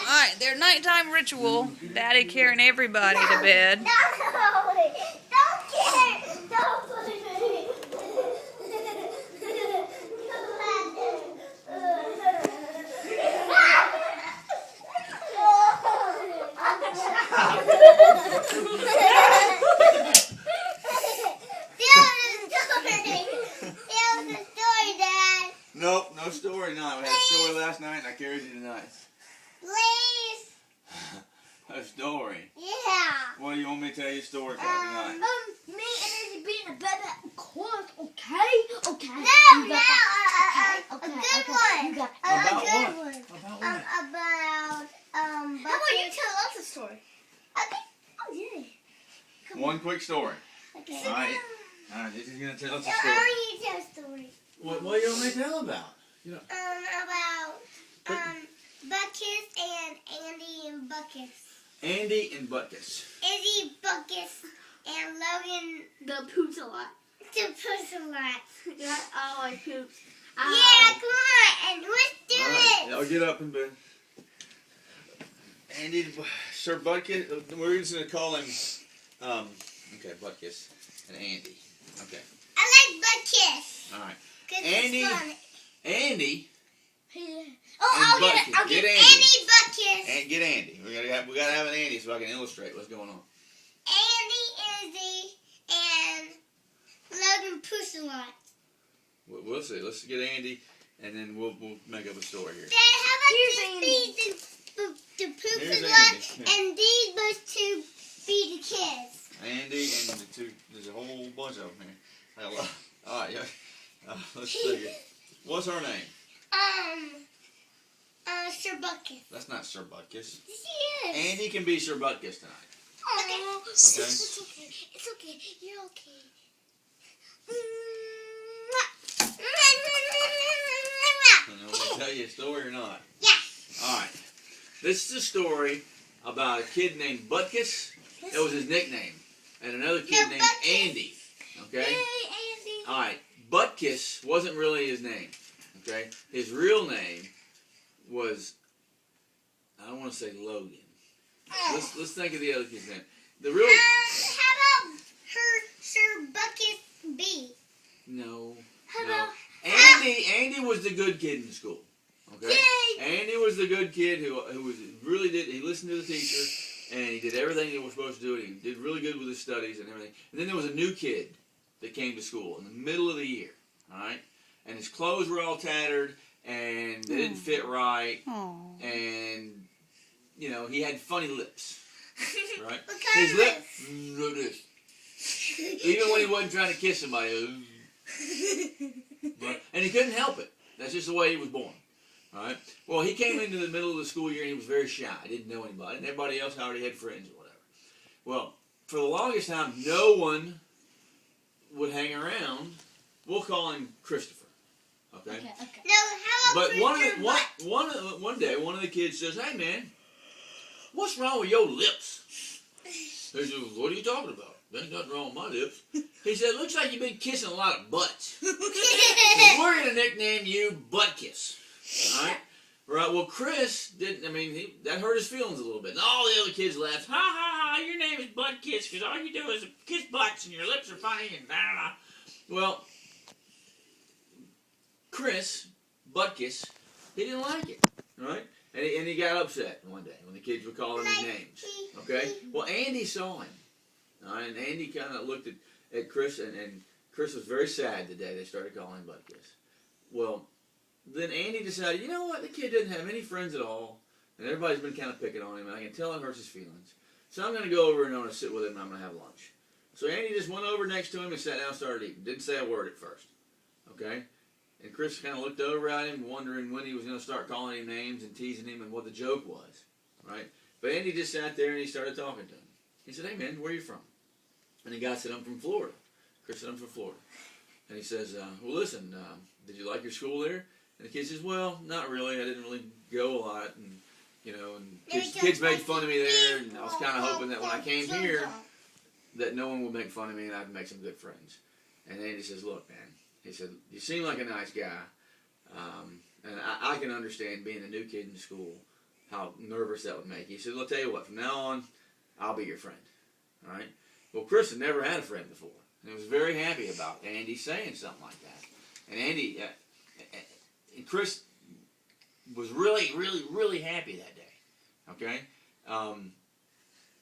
Alright, their nighttime ritual. Daddy carrying everybody to bed. No, don't care. Don't put it. Nope, no story night. We had a story last night and I carried you tonight. Please. A story? Yeah. What do you want me to tell you a story about tonight? Me and Izzy being in bed at course, okay? Okay. About A what? good one. About what? About How about you tell us a story? One quick story. Okay. Alright, this is going to tell us a I story. want you to tell a story. What do you want me to tell about? About Buckus and Andy and Buckus. Andy and Butkus. Izzy, Buckus, and Logan. The poops a lot. The poops a lot. Yeah, I like poops. Yeah, come on, and let's do Alright, it. I'll get up in bed. Andy, Sir Butkus, we're just going to call him, okay, Butkus and Andy. Okay, I like Buckus. alright. 'Cause Andy. it's fun. Andy, I'll Buckus. get it. I'll Get get Andy. Andy Buckus. and get Andy. We gotta have an Andy so I can illustrate what's going on. Andy, Izzy, and Logan Poops a lot. We'll see. Let's get Andy, and then we'll make up a story here. Dad, how about Here's the Poops Here's a lot, Andy. Yeah. and these must to be the kids. Andy and the two. There's a whole bunch of them here. All right, yeah. Let's see here. What's her name? Sir Buckus. That's not Sir Butkus. Yes, he is. Andy can be Sir Butkus tonight. Okay. Okay. It's okay. It's okay. You're okay. And I'm gonna tell you a story or not. Yeah. All right. This is a story about a kid named Butkus. That was his nickname, and another kid No, named Butkus. Andy. Okay. Yay, Andy. All right. Butkus wasn't really his name. Okay. His real name was, I don't want to say Logan. Let's think of the other kid's name. The real How about Sir Buckus B? no. How No. about Andy was the good kid in school. Okay. Yay! Andy was the good kid who was really did. He listened to the teacher and he did everything he was supposed to do. And he did really good with his studies and everything. And then there was a new kid that came to school in the middle of the year. All right. And his clothes were all tattered and they didn't fit right. Aww. And you know he had funny lips. Right. What kind His of lip. lips? Like this. Even when he wasn't trying to kiss somebody. And he couldn't help it. That's just the way he was born. All right. Well, he came into the middle of the school year and he was very shy. He didn't know anybody. And everybody else already had friends or whatever. Well, for the longest time, no one would hang around. We'll call him Christopher. Okay. Okay. No, how about But one day, one of the kids says, "Hey, man, what's wrong with your lips?" He says, "What are you talking about? There's nothing wrong with my lips." He said, "Looks like you've been kissing a lot of butts. So we're going to nickname you Butkus." All right? Right. Well, Chris didn't, that hurt his feelings a little bit. And all the other kids laughed. "Ha, ha, ha, your name is Butkus because all you do is kiss butts and your lips are funny and blah, blah, blah." Well, Chris, Butkus, he didn't like it. Right? And he got upset one day when the kids were calling him names. Okay? Well, Andy saw him. All right? And Andy kind of looked at Chris, and Chris was very sad the day they started calling him Butkus. Well, then Andy decided, you know what? The kid doesn't have any friends at all, and everybody's been kind of picking on him, and I can tell it hurts his feelings. So I'm going to go over and I'm going to sit with him, and I'm going to have lunch. So Andy just went over next to him and sat down and started eating. Didn't say a word at first. Okay? And Chris kind of looked over at him, wondering when he was going to start calling him names and teasing him and what the joke was. Right? But Andy just sat there and he started talking to him. He said, "Hey, man, where are you from?" And the guy said, "I'm from Florida." Chris said, "I'm from Florida." And he says, "Well, listen, did you like your school there?" And the kid says, "Well, not really. I didn't really go a lot. And, you know, and kids made fun of me there. And I was kind of hoping that when I came here, that no one would make fun of me and I'd make some good friends." And Andy says, "Look, man," he said, "you seem like a nice guy. And I can understand being a new kid in school how nervous that would make you. He said, well, I'll tell you what, from now on, I'll be your friend. All right? Well, Chris had never had a friend before. And he was very happy about Andy saying something like that. And Andy, and Chris was really, really, really happy that day. Okay?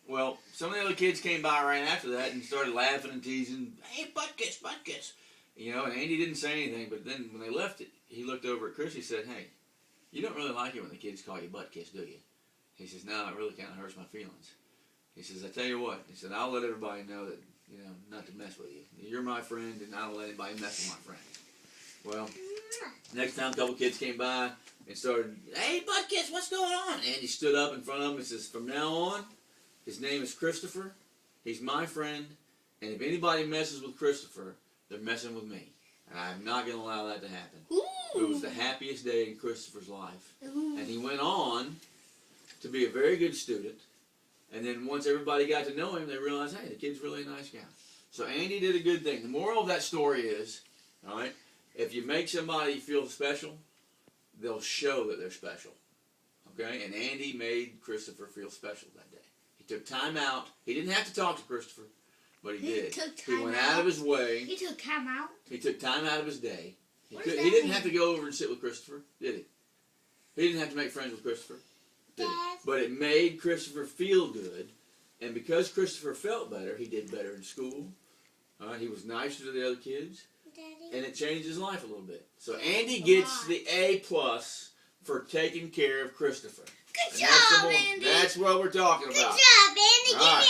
Well, some of the other kids came by right after that and started laughing and teasing, hey, butt kiss, butt kiss. You know, and Andy didn't say anything, but then when they left it, he looked over at Chris. He said, hey, you don't really like it when the kids call you butt kiss, do you? He says, no, it really kind of hurts my feelings. He says, I tell you what. He said, I'll let everybody know that, you know, not to mess with you. You're my friend, and I don't let anybody mess with my friend. Well, next time a couple kids came by and started, hey, butt kiss, what's going on? Andy stood up in front of them and says, from now on, his name is Christopher. He's my friend, and if anybody messes with Christopher, they're messing with me. And I'm not going to allow that to happen. It was the happiest day in Christopher's life. And he went on to be a very good student. And then once everybody got to know him, they realized, hey, the kid's really a nice guy. So Andy did a good thing. The moral of that story is, all right, if you make somebody feel special, they'll show that they're special. Okay? And Andy made Christopher feel special that day. He took time out. He didn't have to talk to Christopher, but he did. He went out of his way. He took time out. He took time out of his day. He didn't have to go over and sit with Christopher, did he? He didn't have to make friends with Christopher, did he? But it made Christopher feel good, and because Christopher felt better, he did better in school. He was nicer to the other kids, and it changed his life a little bit. So Andy gets the A+ for taking care of Christopher. Good job, Andy. That's what we're talking Good about. job, Andy. All right.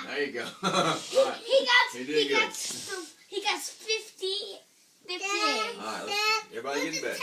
Give me a 5. There you go. All right. He got 50. All right, everybody get in bed.